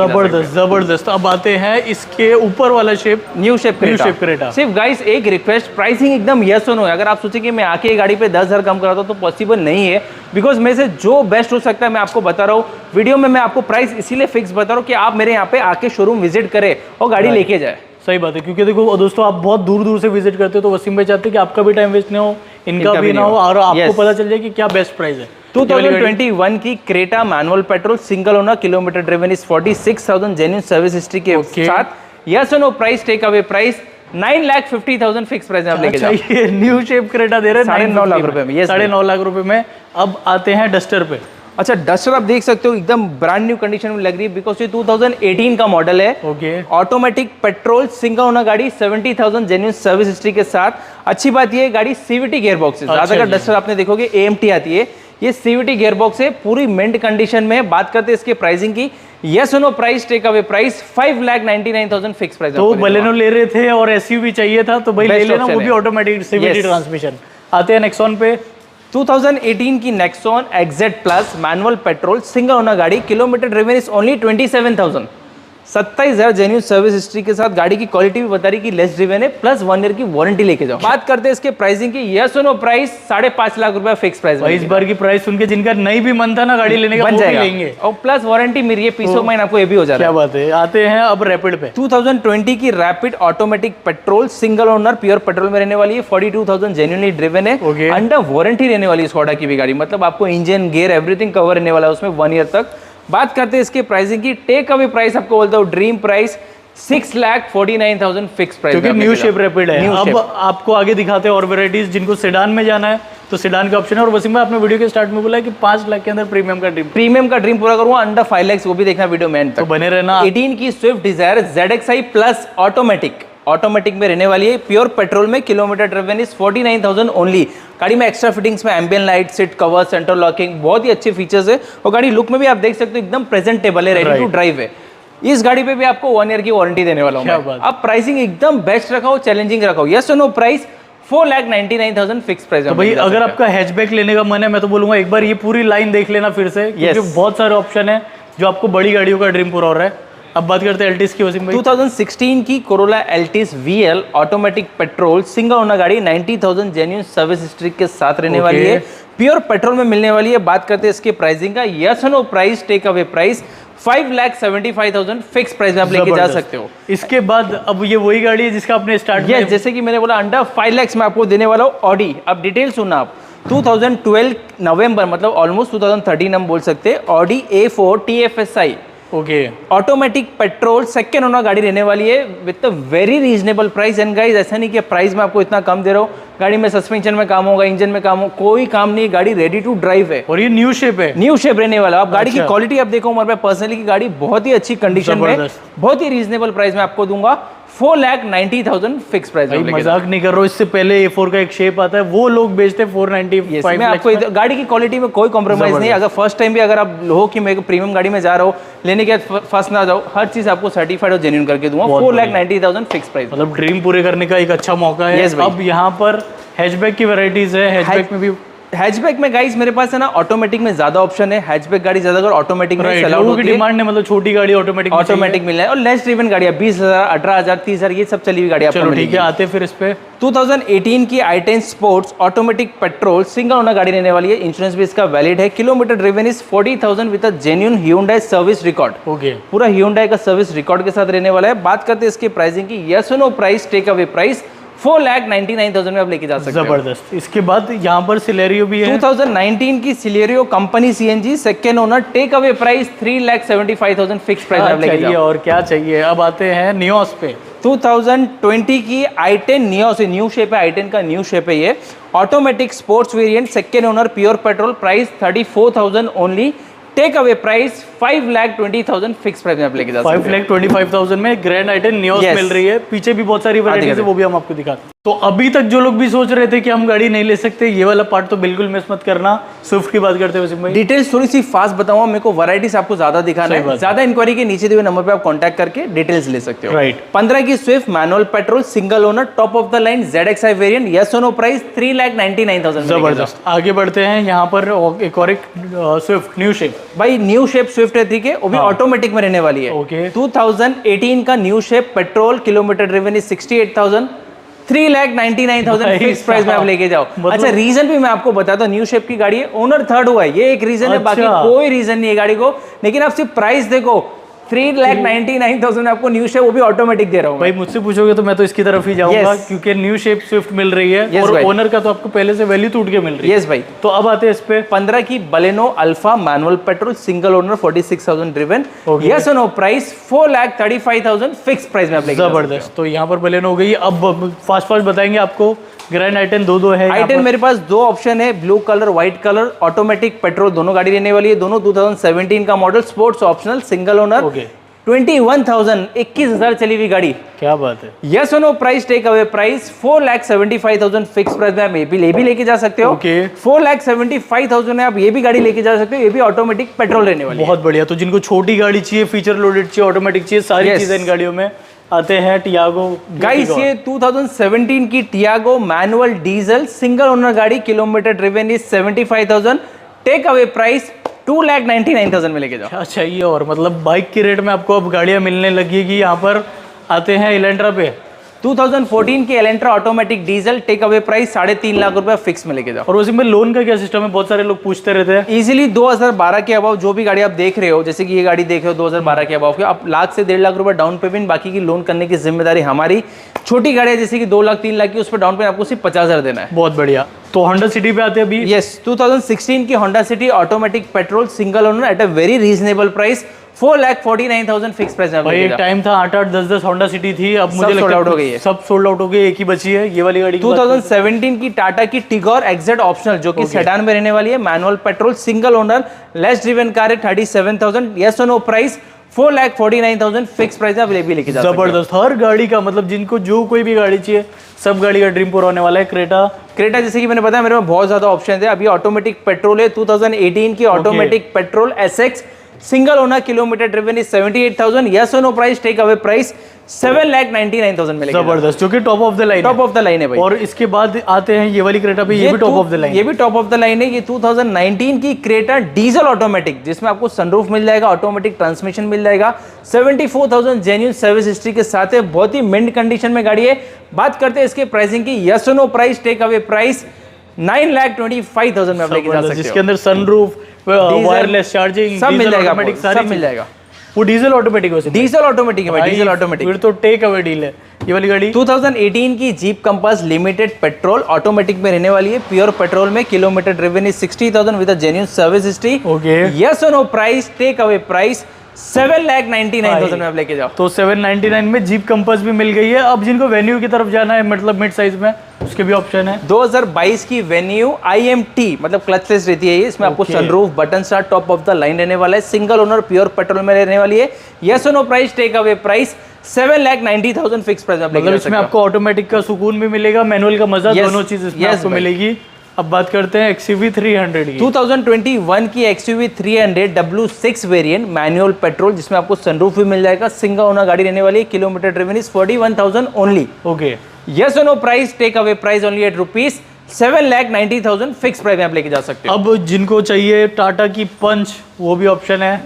जबरदस्त। अब आते हैं इसके ऊपर वाला शेप, न्यू शेप क्रेटा। सिर्फ गाइस एक रिक्वेस्ट, प्राइसिंग एकदम यस और नो है। अगर आप सोचे कि मैं आके ये गाड़ी पे 10,000 कम कराता हूं तो पॉसिबल नहीं है, बिकॉज मेरे से जो बेस्ट हो सकता है मैं आपको बता रहा हूँ। वीडियो में मैं आपको प्राइस इसीलिए फिक्स बता रहा हूँ कि आप मेरे यहाँ पे आके शोरूम विजिट करें और गाड़ी लेके जाए। सही बात है, क्योंकि देखो दोस्तों, आप बहुत दूर दूर से विजिट करते हो, तो वसीम भाई चाहते हैं कि आपका भी टाइम वेस्ट नहीं हो, इनका भी ना हो, और आपको पता चल जाए कि क्या बेस्ट प्राइस है। 2021 की Creta manual petrol single owner, kilometre driven is 46,000 genuine service history के साथ, यस और no price, take away price 9,50,000 fix price में आप लेके जाओ। न्यू शेप क्रेटा दे रहे हैं 9.5 लाख रुपए में, 9.5 लाख रुपए में। अब आते हैं डस्टर पे। अच्छा, डस्टर आप देख सकते हो एकदम ब्रांड न्यू कंडीशन में लग रही है, बिकॉज ये 2018 का मॉडल है। Okay, automatic petrol single owner गाड़ी, 70,000 जेन्युइन सर्विस हिस्ट्री के साथ। अच्छी बात ये है गाड़ी सीवीटी गियर बॉक्स है। ज्यादातर डस्टर आपने देखोगे एएमटी आती है, ये सीवीटी गियर बॉक्स है, पूरी मिंट कंडीशन में। बात करते हैं इसके प्राइसिंग की, यस और no price, take away price 5,99,000 fix price. तो बलेनो ले रहे थे और एसयूवी चाहिए था तो भाई ले लेना, वो भी ऑटोमेटिक सीवीटी ट्रांसमिशन। आते हैं नेक्सॉन पे, 2018 की Nexon XZ plus manual petrol single owner गाड़ी, kilometre driven is only 27,000, 27,000 genuine service history के साथ। गाड़ी की क्वालिटी भी बता रही कि लेस ड्रिवन है, प्लस 1 ईयर की वारंटी लेके जाओ। बात करते हैं इसके प्राइसिंग की, यस और नो प्राइस 5.5 लाख रुपए फिक्स प्राइस। इस बार की प्राइस सुन के जिनका नहीं भी मन था ना गाड़ी लेने का, बन जाएगा, और प्लस वारंटी मिल रही है, पीस ऑफ माइंड आपको ये भी हो जाएगा। क्या बात है। आते हैं अब रैपिड पे, 2020 की rapid automatic petrol single owner pure petrol में रहने वाली है, 42,000 जेन्युइनली ड्रिवन है, अंडर वारंटी रहने वाली है स्कोडा की भी गाड़ी। मतलब आपको इंजन, गियर, एवरीथिंग कवर रहने वाला है उसमें 1 ईयर तक। बात करते हैं इसके प्राइसिंग की, टेक अवे प्राइस आपको बोलता हूँ ड्रीम प्राइस 6,49,000 फिक्स प्राइस, क्योंकि न्यू शेप रैपिड है। अब आपको आगे दिखाते हैं और वैरायटीज, जिनको सेडान में जाना है तो सेडान का ऑप्शन है। और वसीम भाई, आपने वीडियो के स्टार्ट में बोला है कि 5 लाख के अंदर प्रीमियम का ड्रीम पूरा करूंगा, अंडर 5 लाख, वो भी देखना वीडियो में एंड तक, तो बने रहना। 18 की Swift Dzire ZXi plus automatic में रहने वाली है, प्योर पेट्रोल में, किलोमीटर ड्रिवन इज 49,000 ओनली। गाड़ी में एक्स्ट्रा फिटिंग्स में ambient light, seat cover, centre locking, बहुत ही अच्छे फीचर्स है। और गाड़ी लुक में भी आप देख सकते हो एकदम प्रेजेंटेबल है, रेडी टू ड्राइव है। इस गाड़ी पे भी आपको 1 ईयर की वारंटी देने वाला हूं। अब प्राइसिंग एकदम बेस्ट रखा हो, चैलेंजिंग रखा हो, यस और नो प्राइस 4,99,000 फिक्स प्राइस। तो भाई अगर आपका हैचबैक लेने का मन है, मैं तो बोलूंगा एक बार ये पूरी लाइन देख लेना फिर से, क्योंकि बहुत सारे ऑप्शन है जो आपको बड़ी गाड़ियों का ड्रीम पूरा हो रहा है। अब बात करते हैं एल्टिस की वसीम भाई। 2016 की Corolla Altis VL automatic petrol single owner गाड़ी, 90,000 जेन्युइन सर्विस हिस्ट्री के साथ रहने वाली है, प्योर पेट्रोल में मिलने वाली है। बात करते हैं इसके प्राइसिंग का, yes no price, take away price 5,75,000 fix price में आप लेके जा सकते हो। इसके बाद अब ये वही गाड़ी है जिसका आपने स्टार्ट किया, जैसे कि मैंने बोला अंडर 5 लाख में आपको देने वाला हूँ ऑडी। अब डिटेल सुनना आप, 2012 नवंबर मतलब ऑलमोस्ट 2013 हम बोल सकते हैं, Audi A4 TFSI okay automatic petrol second owner गाड़ी रहने वाली है with very reasonable price. And guys ऐसा नहीं कि प्राइस में आपको इतना कम दे रहा हूँ, गाड़ी में सस्पेंशन में काम होगा, इंजन में काम हो, कोई काम नहीं, गाड़ी रेडी टू ड्राइव है और ये न्यू शेप है, न्यू शेप रहने वाला। आप गाड़ी की क्वालिटी आप देखो, हमारे पर्सनली की गाड़ी बहुत ही अच्छी कंडीशन में, बहुत ही रीजनेबल प्राइस में आपको दूंगा, 4,90,000 फिक्स प्राइस। मजाक नहीं कर रहा हूँ, इससे पहले A4 का एक शेप आता है वो लोग बेचते हैं 495 में। आपको गाड़ी की क्वालिटी में कोई कॉम्प्रोमाइज नहीं। अगर फर्स्ट टाइम भी अगर आप हो कि मैं प्रीमियम गाड़ी में जा रहा हूँ, लेने के बाद फर्स्ट ना जाओ, हर चीज आपको सर्टिफाइड और जेन्युइन करके दूंगा, 4,90,000 फिक्स प्राइस। मतलब ड्रीम पूरे करने का एक अच्छा मौका है। अब यहाँ पर हैचबैक की वैरायटीज है, हैचबैक में भी हैचबैक में गाइस मेरे पास है ना ऑटोमेटिक में ज्यादा ऑप्शन है। हैचबैक गाड़ी ज्यादा अगर ऑटोमेटिक में सेल आउट होती है, डिमांड है, मतलब छोटी गाड़ी ऑटोमेटिक मिल रहा है और लेस ड्रिवन गाड़ियां 20,000 18,000 30,000 ये सब चली हुई गाड़ी आपको ठीक है। आते फिर इस पे 2018 की i10 sports automatic petrol single owner गाड़ी रहने वाली है, इंश्योरेंस भी इसका वैलिड है, kilometre driven is 40,000 with a genuine Hyundai service record. Okay, पूरा Hyundai का सर्विस रिकॉर्ड के साथ रहने वाला है। बात करते हैं इसकी प्राइसिंग की, yes no price, take away price 4,99,000 में आप लेके जा सकते हैं। जबरदस्त। इसके बाद यहाँ पर सिलेरियो भी है, 2019 की Celerio company CNG second owner, take away price 3,75,000 fix price आप लेके जाओ। और क्या चाहिए। अब आते हैं नियोस पे, 2020 की i10 नियोस, न्यू शेप है, i10 का न्यू शेप है ये, automatic sports variant second owner, pure petrol, price 34,000 only, take away price 5,20,000 fix price में आप लेके जा सकते हैं। 5,25,000 में ग्रैंड i10 नियोस मिल रही है। पीछे भी बहुत सारी वैरायटीज है, वो भी हम आपको दिखाते हैं। तो अभी तक जो लोग भी सोच रहे थे कि हम गाड़ी नहीं ले सकते, ये वाला पार्ट तो बिल्कुल मिस मत करना। स्विफ्ट की बात करते हैं डिटेल्स थोड़ी सी फास्ट बताऊंगा, मेरे को वैरायटीज आपको ज्यादा दिखाना है, ज्यादा इंक्वायरी के नीचे दिए नंबर पे आप कांटेक्ट करके डिटेल्स ले सकते हो। राइट। 15 की Swift manual petrol single owner top of the line ZXi variant, yes no price 3,99,000। जबरदस्त। आगे बढ़ते हैं, यहाँ पर एक और एक स्विफ्ट न्यू शेप, भाई न्यू शेप स्विफ्ट है, ठीक है, वो भी ऑटोमेटिक में रहने वाली है। ओके। 2018 का new shape petrol, kilometre driven is 68,000, 3,99,000 fix price में आप लेके जाओ। अच्छा, रीजन भी मैं आपको बताता हूँ, न्यू शेप की गाड़ी है, ओनर थर्ड हुआ है, ये एक रीजन है, बाकी कोई रीजन नहीं है गाड़ी को। लेकिन आप सिर्फ प्राइस देखो, 3,99,000 में आपको न्यू शेप, वो भी ऑटोमेटिक दे रहा हूँ। भाई मुझसे पूछोगे तो मैं तो इसकी तरफ ही जाऊंगा, क्योंकि न्यू शेप स्विफ्ट मिल रही है और ओनर का तो आपको पहले से वैल्यू टूट के मिल रही है। यस भाई। तो अब आते हैं इस पे, 15 की Baleno Alpha manual petrol single owner, 46,000 driven, yes no price 4,35,000 fix price में आप लेके। जबरदस्त। तो यहाँ पर बलेनो हो गई। अब फास्ट बताएंगे आपको, ग्रैंड i10 दो है। i10 मेरे पास दो ऑप्शन है, blue colour, white colour, automatic petrol, दोनों गाड़ी रहने वाली है, दोनों 2017 का model, sports optional, single owner, 21,000 21,000 चली हुई गाड़ी। क्या बात है। Yes no price, take away price 4,75,000 fix price में आप ये भी लेके जा सकते हो। 4,75,000 में आप ये भी गाड़ी लेके जा सकते हो, ये भी ऑटोमेटिक पेट्रोल रहने वाली है। बहुत बढ़िया। तो जिनको छोटी गाड़ी चाहिए, फीचर लोडेड चाहिए, ऑटोमेटिक चाहिए, सारी चीजें इन गाड़ियों में। आते हैं टियागो गाइस, ये 2017 की Tiago manual diesel single owner गाड़ी, kilometre driven is 75,000, take away price 2,99,000 में लेके जाओ। अच्छा, ये और मतलब बाइक की रेट में आपको अब गाड़ियां मिलने लगेगी। यहाँ पर आते हैं इलेंट्रा पे, 2014 की Elantra automatic diesel, take away price 3.5 lakh रुपए फिक्स में लेके जाओ। और उसी में लोन का क्या सिस्टम है, बहुत सारे लोग पूछते रहते हैं। इजीली 2012 के अबाव जो भी गाड़ी आप देख रहे हो, जैसे कि ये गाड़ी देख रहे हो 2012 के अबाव के, आप लाख से 1.5 लाख रुपए डाउन पेमेंट, बाकी की लोन करने की जिम्मेदारी हमारी। छोटी गाड़ी जैसे कि 2 लाख 3 लाख की, उस पर डाउन पेमेंट आपको सिर्फ 50,000 देना है। बहुत बढ़िया। तो होंडा सिटी पे आते हैं अभी। यस, 2016 की Honda city automatic petrol single owner at a very reasonable price, 4,49,000 fix price में। भाई एक टाइम था 8-8 10-10 होंडा सिटी थी, अब मुझे सोल्ड आउट हो गई है, सब सोल्ड आउट हो गई, एक ही बची है ये वाली गाड़ी। 2017 की टाटा की टिगोर एक्जेट ऑप्शनल, जो कि सेडान में रहने वाली है, manual petrol single owner, less driven car है, 37,000, yes no price 4,49,000 fix price आप भी लेके जा सकते हो। जबरदस्त। हर गाड़ी का मतलब जिनको जो कोई भी गाड़ी चाहिए, सब गाड़ी का ड्रीम पूरा होने वाला है। क्रेटा जैसे कि मैंने बताया, मेरे में बहुत ज्यादा ऑप्शन है। अभी ऑटोमेटिक पेट्रोल है, 2018 की automatic petrol SX single owner, kilometre driven is 78,000, yes और no price, take away price 7,99,000 मिलेगा। जबरदस्त, जो कि top of the line, top of the line है भाई। और इसके बाद आते हैं ये वाली क्रेटा पे, ये भी टॉप ऑफ द लाइन, ये भी टॉप ऑफ द लाइन है। ये 2019 की क्रेटा डीजल ऑटोमेटिक, जिसमें आपको सनरूफ मिल जाएगा, ऑटोमेटिक ट्रांसमिशन मिल जाएगा, 74,000 जेन्युइन सर्विस हिस्ट्री के साथ है, बहुत ही मिंट कंडीशन में गाड़ी है। बात करते हैं इसके प्राइसिंग की, यस और no price, take away price 9,25,000 में आप लेके जा सकते हो, जिसके अंदर सनरूफ, वायरलेस चार्जिंग सब मिल जाएगा, सब मिल जाएगा। वो डीजल ऑटोमेटिक है, डीजल ऑटोमेटिक है भाई, डीजल ऑटोमेटिक। फिर तो टेक अवे डील है ये वाली गाड़ी। 2018 की Jeep Compass limited petrol automatic में रहने वाली है, प्योर पेट्रोल में, kilometre driven is 60,000 with a genuine service history. Okay, yes और no price, take away price 7,99,000 में आप लेके जाओ। तो 799 में जीप कंपास भी मिल गई है। अब जिनको वेन्यू की तरफ जाना है, मतलब मिड साइज में, उसके भी ऑप्शन है। 2022 की वेन्यू IMT, मतलब क्लचलेस रहती है ये, इसमें आपको sunroof, button start, top of the line रहने वाला है, सिंगल ओनर, प्योर पेट्रोल में रहने वाली है। यस और no price, take away price 7,90,000 fix price में आप लेके जा सकते हो। इसमें आपको ऑटोमेटिक का सुकून भी मिलेगा, मैनुअल का मजा, दोनों चीज इसमें आपको मिलेगी। अब बात करते हैं XUV 300 की। 2021 की XUV 300 W6 variant, manual petrol, जिसमें आपको सनरूफ भी मिल जाएगा, सिंगल ओनर गाड़ी रहने वाली है, kilometre driven is 41,000 only. Okay, yes और no price, take away price only at rupees 7,90,000 fix price में आप लेके जा सकते हो। अब जिनको चाहिए टाटा की पंच, वो भी ऑप्शन है।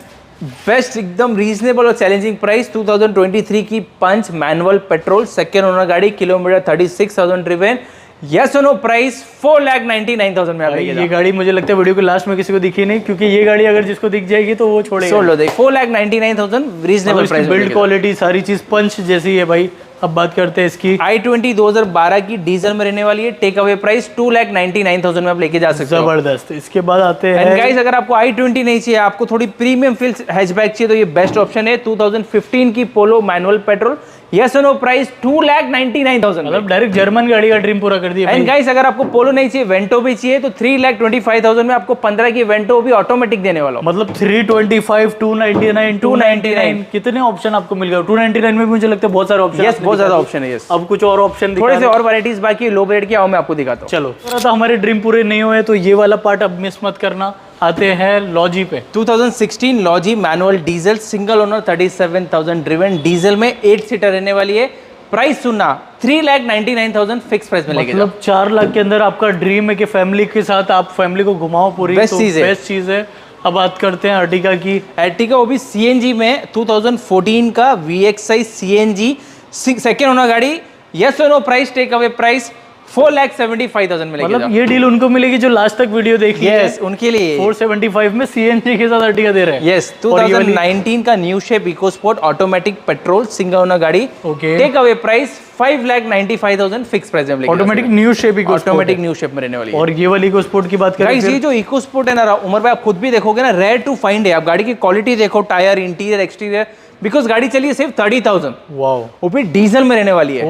बेस्ट, एकदम रीजनेबल और चैलेंजिंग प्राइस, 2023 की पंच मैनुअल पेट्रोल, सेकेंड ओनर गाड़ी, किलोमीटर 36,000 ड्रिवन, यस और नो प्राइस 4,99,000 में आप लेके जाओ। ये गाड़ी मुझे लगता है वीडियो के लास्ट में किसी को दिखी नहीं, क्योंकि ये गाड़ी अगर जिसको दिख जाएगी तो वो छोड़ेगा। छोड़ लो, देख 4,99,000 रीजनेबल प्राइस, बिल्ड क्वालिटी सारी चीज पंच जैसी है भाई। अब बात करते हैं इसकी i20 2012 की डीजल में रहने वाली है, टेक अवे प्राइस 2,99,000 में आप लेके जा सकते हो। जबरदस्त। इसके बाद आते हैं गाइस, अगर आपको i20 नहीं चाहिए, आपको थोड़ी प्रीमियम फील हैचबैक चाहिए, तो ये बेस्ट ऑप्शन है। 2015 की पोलो मैनुअल पेट्रोल, यस और नो प्राइस 2,99,000, मतलब डायरेक्ट जर्मन गाड़ी का ड्रीम पूरा कर दिया। एंड गाइस, अगर आपको पोलो नहीं चाहिए, वेंटो भी चाहिए, तो 3,25,000 में आपको 15 की वेंटो भी ऑटोमेटिक देने वाला हूं। मतलब 325, 299, 299 कितने ऑप्शन आपको मिल गए। 299 में मुझे लगता है बहुत सारे ऑप्शन, यस, बहुत ज्यादा ऑप्शन है। यस, अब कुछ और ऑप्शन, थोड़े से और वैरायटीज बाकी लो बजट की, आओ मैं आपको दिखाता हूँ। चलो, तो हमारे ड्रीम पूरे नहीं हुए तो ये वाला पार्ट अब मिस मत करना। आते हैं लॉजी पे। 2016 logy manual diesel, single owner, 37,000 driven, diesel में 8 सीटर रहने वाली है। प्राइस सुनना, 3,99,000 फिक्स प्राइस में लेके जाओ। मतलब 4 लाख के अंदर आपका ड्रीम है कि फैमिली के साथ आप फैमिली को घुमाओ पूरी, बेस्ट चीज है। अब बात करते हैं अर्टिगा की। अर्टिगा वो भी CNG में, 2014 का VXI CNG, सेकेंड ओनर गाड़ी, यस और no price, take away price 4,75,000 में लेके जाओ। मतलब ये डील उनको मिलेगी जो लास्ट तक वीडियो देखी है। यस, उनके लिए 475 में CNG के साथ अर्टिगा दे रहे हैं। यस, 2019 का new shape EcoSport automatic petrol, single owner गाड़ी, take away price 5,95,000 fix price में। Automatic new shape eco, automatic new shape में रहने वाली है। और ये वाली इको स्पोर्ट की बात करें, ये जो इको स्पोर्ट है ना उमर भाई, आप खुद भी देखोगे ना, रेयर टू फाइंड है। आप गाड़ी की क्वालिटी देखो, टायर, इंटीरियर, एक्सटीरियर, बिकॉज गाड़ी चली है सिर्फ 30,000, वाओ, वो भी डीजल में रहने वाली है।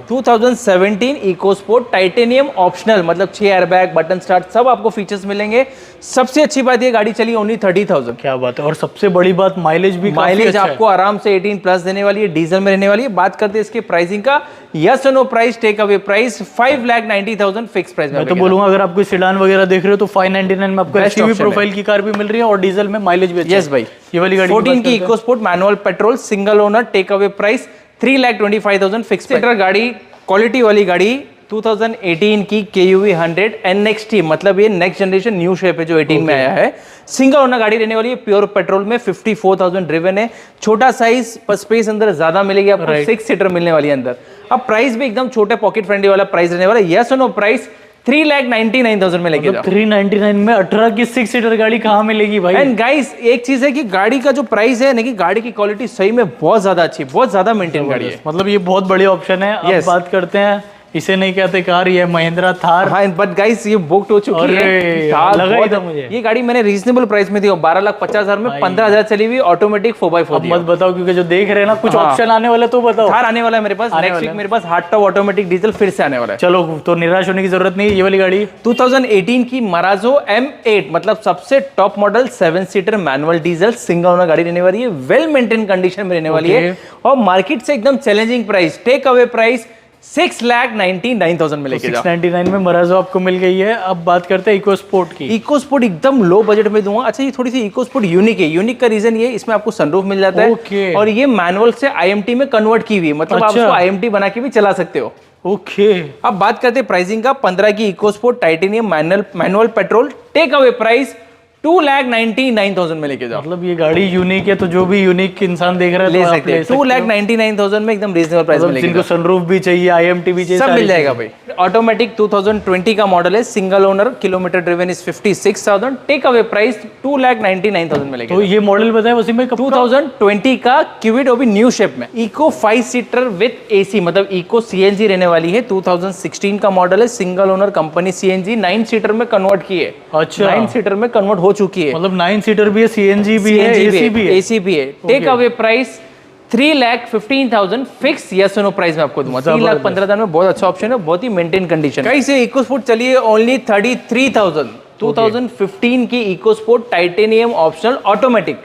2017 इको स्पोर्ट टाइटेनियम ऑप्शनल, मतलब 6 एयरबैग, बटन स्टार्ट, सब आपको फीचर्स मिलेंगे। सबसे अच्छी बात ये गाड़ी चली ओनली 30,000। क्या बात है। और सबसे बड़ी बात, माइलेज भी, माइलेज आपको आराम से 18 प्लस देने वाली है, डीजल में रहने वाली है। बात करते हैं इसके प्राइसिंग का, यस और no price, take away price 5,90,000 fix price में। मैं तो बोलूंगा अगर आपको सेडान वगैरह देख रहे हो तो 599 में आपको SUV प्रोफाइल की कार भी मिल रही है और डीजल में माइलेज भी अच्छा है। यस भाई, ये वाली गाड़ी 14 की EcoSport manual petrol, single owner, take away price 3,25,000 fix seater गाड़ी, क्वालिटी वाली गाड़ी। 2018 की KUV 100 NXT, मतलब ये नेक्स्ट जनरेशन न्यू शेप है जो 18 में आया है। सिंगल ओनर गाड़ी रहने वाली है, प्योर पेट्रोल में, 54,000 ड्रिवन है। छोटा साइज, स्पेस अंदर ज्यादा मिलेगी आपको, 6 सीटर मिलने वाली है अंदर। अब प्राइस भी एकदम छोटे पॉकेट फ्रेंडली वाला प्राइस रहने वाला है। यस और नो प्राइस 3,99,000 में लेके जाओ। 399 में 18 की 6 सीटर गाड़ी कहाँ मिलेगी भाई। एंड गाइस, एक चीज है कि गाड़ी का जो प्राइस है ना, कि गाड़ी की क्वालिटी सही में बहुत ज्यादा अच्छी, बहुत ज्यादा मेंटेन गाड़ी है। मतलब ये बहुत बढ़िया ऑप्शन है। अब बात करते हैं, इसे नहीं कहते कार, ये महिंद्रा थार। हाँ, बट गाइस ये बुक्ड हो चुकी है। लगा ही था मुझे। ये गाड़ी मैंने रीजनेबल प्राइस में दी, 12,50,000 में, 15,000 चली हुई, ऑटोमेटिक 4x4। मत बताओ, क्योंकि जो देख रहे हैं ना, कुछ ऑप्शन आने वाले तो बताओ। थार आने वाला है मेरे पास नेक्स्ट वीक, मेरे पास हार्ड टॉप ऑटोमेटिक डीजल फिर से आने वाला है। चलो, तो निराश होने की जरूरत नहीं। ये वाली गाड़ी 2018 की मराजो M8, मतलब सबसे top model, 7 seater manual diesel, single owner गाड़ी रहने वाली है, वेल मेंटेन कंडीशन में रहने वाली है, और मार्केट से एकदम challenging price, take away price 6,99,000 में लेके जाओ। 699 में मराजो आपको मिल गई है। अब बात करते हैं इको स्पोर्ट की। इको स्पोर्ट एकदम लो बजट में दूंगा। अच्छा, ये थोड़ी सी इको स्पोर्ट यूनिक है। यूनिक का रीजन ये, इसमें आपको सनरूफ मिल जाता है और ये मैनुअल से IMT में कन्वर्ट की हुई है, मतलब आप उसको IMT बना के भी चला सकते हो। ओके, अब बात करते हैं प्राइसिंग का। 15 की EcoSport Titanium manual petrol, take away price 2,99,000 में लेके जाओ। मतलब ये गाड़ी यूनिक है, तो जो भी यूनिक इंसान देख रहा है ले सकते हैं। 2,99,000 में एकदम रीजनेबल प्राइस में लेके जिनको सनरूफ भी चाहिए, IMT भी चाहिए, सब मिल जाएगा भाई। ऑटोमेटिक 2020 का मॉडल है, single owner, kilometre driven is 56,000, take away price 2,99,000 में लेके। तो ये मॉडल बताया वैसे में 2020 का क्यूविट, वो भी न्यू शेप में। इको 5 सीटर विद AC, मतलब इको CNG रहने वाली है। 2016 का मॉडल है, single owner, company CNG, 9 seater में कन्वर्ट की है। अच्छा, 9 सीटर में कन्वर्ट हो चुकी है, मतलब 9 सीटर भी है, CNG भी है, AC भी है। Take away price 3,15,000 fix yes no price में आपको दूंगा। 3,15,000 में बहुत अच्छा ऑप्शन है, बहुत ही मेंटेन कंडीशन। कैसे इको स्पोर्ट चलिए ओनली 33,000। 2015 की EcoSport Titanium optional automatic,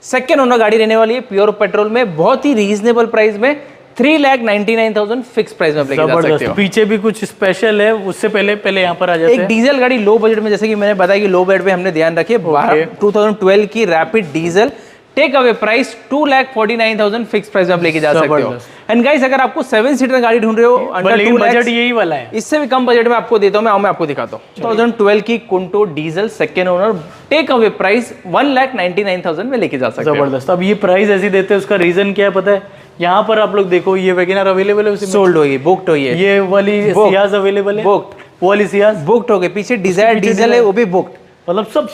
second owner गाड़ी रहने वाली है, प्योर पेट्रोल में, बहुत ही रीजनेबल प्राइस में। 3,99,000 फिक्स प्राइस में आप लेके जा सकते हो। पीछे भी कुछ स्पेशल है, उससे पहले यहाँ पर आ जाते हैं। एक डीजल गाड़ी लो बजट में, जैसे कि मैंने बताया कि लो बजट पे हमने ध्यान रखिए। 2012 की Rapid diesel, take away price 2,49,000 price price में आप लेके जा सकते हो। एंड गाइस, अगर आपको 7 सीटर गाड़ी ढूंढ रहे हो अंडर 2 लाख, बजट यही वाला है, इससे भी कम बजट में आपको देता हूं मैं आपको दिखाता हूं। 2012 की कुंटो diesel, second owner, take away price 1,99,000 में लेके जा सकते हो। जबरदस्त। अब ये प्राइस ऐसी देते हैं, उसका रीजन क्या है पता है? यहाँ पर आप लोग देखो, ये वैगनर अवेलेबल है, सोल्ड होगी, बुक्ड हुई है। ये वाली सियाज अवेलेबल है, बुक्ड, वो वाली सियाज बुक्ड हो गई। पीछे डिजायर डीजल है, वो भी बुक्ड, मतलब सब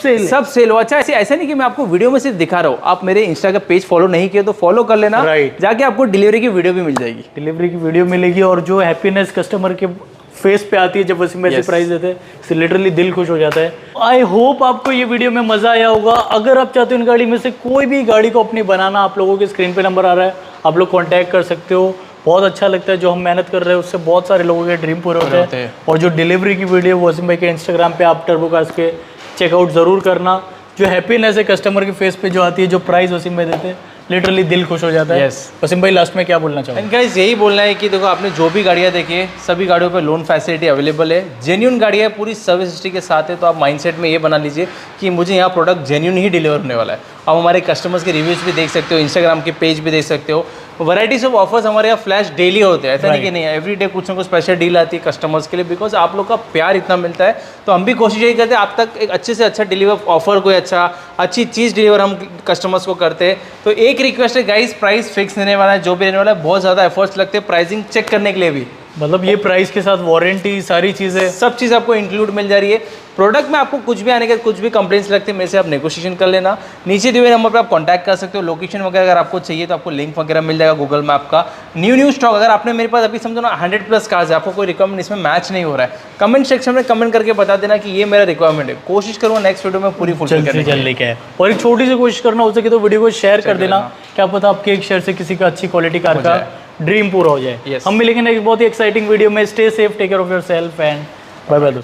सेल हो। अच्छा, ऐसा नहीं कि मैं आपको वीडियो में सिर्फ दिखा रहा हूँ। आप मेरे इंस्टा का पेज फॉलो नहीं किए तो फॉलो कर लेना, जाके आपको डिलीवरी की वीडियो भी मिल जाएगी। डिलीवरी की वीडियो मिलेगी, और जो हैप्पीनेस कस्टमर के फेस पे आती है जब वैसे में प्राइस देते हैं, इससे लिटरली दिल खुश हो जाता है। आई होप आपको ये वीडियो में मजा आया होगा। अगर आप चाहते हो इन गाड़ी में से कोई भी गाड़ी को अपनी बनाना, आप लोगों के स्क्रीन पे नंबर आ रहा है, आप लोग कांटेक्ट कर सकते हो। बहुत अच्छा लगता है जो हम मेहनत कर रहे हैं, उससे बहुत सारे लोगों के ड्रीम पूरे होते हैं। और जो डिलीवरी की वीडियो वसीम भाई के इंस्टाग्राम पे आप टर्बो कार्स के चेकआउट जरूर करना। जो हैप्पीनेस है कस्टमर के फेस पे जो आती है, जो प्राइस वसीम भाई देते हैं, लिटरली दिल खुश हो जाता है। वसीम भाई लास्ट में क्या बोलना चाहोगे? गाइस, यही बोलना है कि देखो, आपने जो भी गाड़ियाँ देखी है, सभी गाड़ियों पे लोन फैसिलिटी अवेलेबल है। जेन्युइन गाड़ियाँ पूरी सर्विस हिस्ट्री के साथ है, तो आप माइंडसेट में ये बना लीजिए कि मुझे यहाँ प्रोडक्ट जेन्युइन ही डिलीवर होने वाला है। आप हमारे कस्टमर्स के रिव्यूज़ भी देख सकते हो, इंस्टाग्राम के पेज भी देख सकते हो। वैराइटीज ऑफ ऑफर्स हमारे यहाँ फ्लैश डेली होते हैं, ऐसा नहीं कि नहीं, एवरी डे कुछ ना कुछ स्पेशल डील आती है कस्टमर्स के लिए। बिकॉज आप लोग का प्यार इतना मिलता है, तो हम भी कोशिश यही करते हैं आप तक एक अच्छे से अच्छा डिलीवर ऑफर, कोई अच्छी चीज़ डिलीवर हम कस्टमर्स को करते हैं। तो एक रिक्वेस्ट है गाइस, प्राइस फिक्स रहने वाला है, जो भी रहने वाला है। बहुत ज़्यादा एफर्ट्स लगते हैं प्राइसिंग चेक करने के लिए भी, मतलब ये प्राइस के साथ वारंटी, सारी चीज़ें, सब चीज़ आपको इंक्लूड मिल जा रही है। प्रोडक्ट में आपको कुछ भी आने के कुछ भी कंप्लेंट्स लगते हैं, मेरे से आप नेगोशिएशन कर लेना। नीचे दिए हुए नंबर पर आप कांटेक्ट कर सकते हो। लोकेशन वगैरह अगर आपको चाहिए तो आपको लिंक वगैरह मिल जाएगा गूगल मैप का। न्यू स्टॉक, अगर आपने मेरे पास अभी समझो ना 100+ कार्स है, आपको कोई रिक्वायरमेंट इसमें मैच नहीं हो रहा है, कमेंट सेक्शन में कमेंट करके बता देना कि ये मेरा रिक्वायरमेंट है। कोशिश करूँगा नेक्स्ट वीडियो में पूरी फुलफिल करने की है। और एक छोटी सी कोशिश करना हो सके तो वीडियो को शेयर कर देना, क्या पता आपके एक शेयर से किसी का अच्छी क्वालिटी कार का ड्रीम पूरा हो जाए। हम मिलेंगे नेक्स्ट बहुत ही एक्साइटिंग वीडियो में। Stay safe, take care of yourself and bye bye.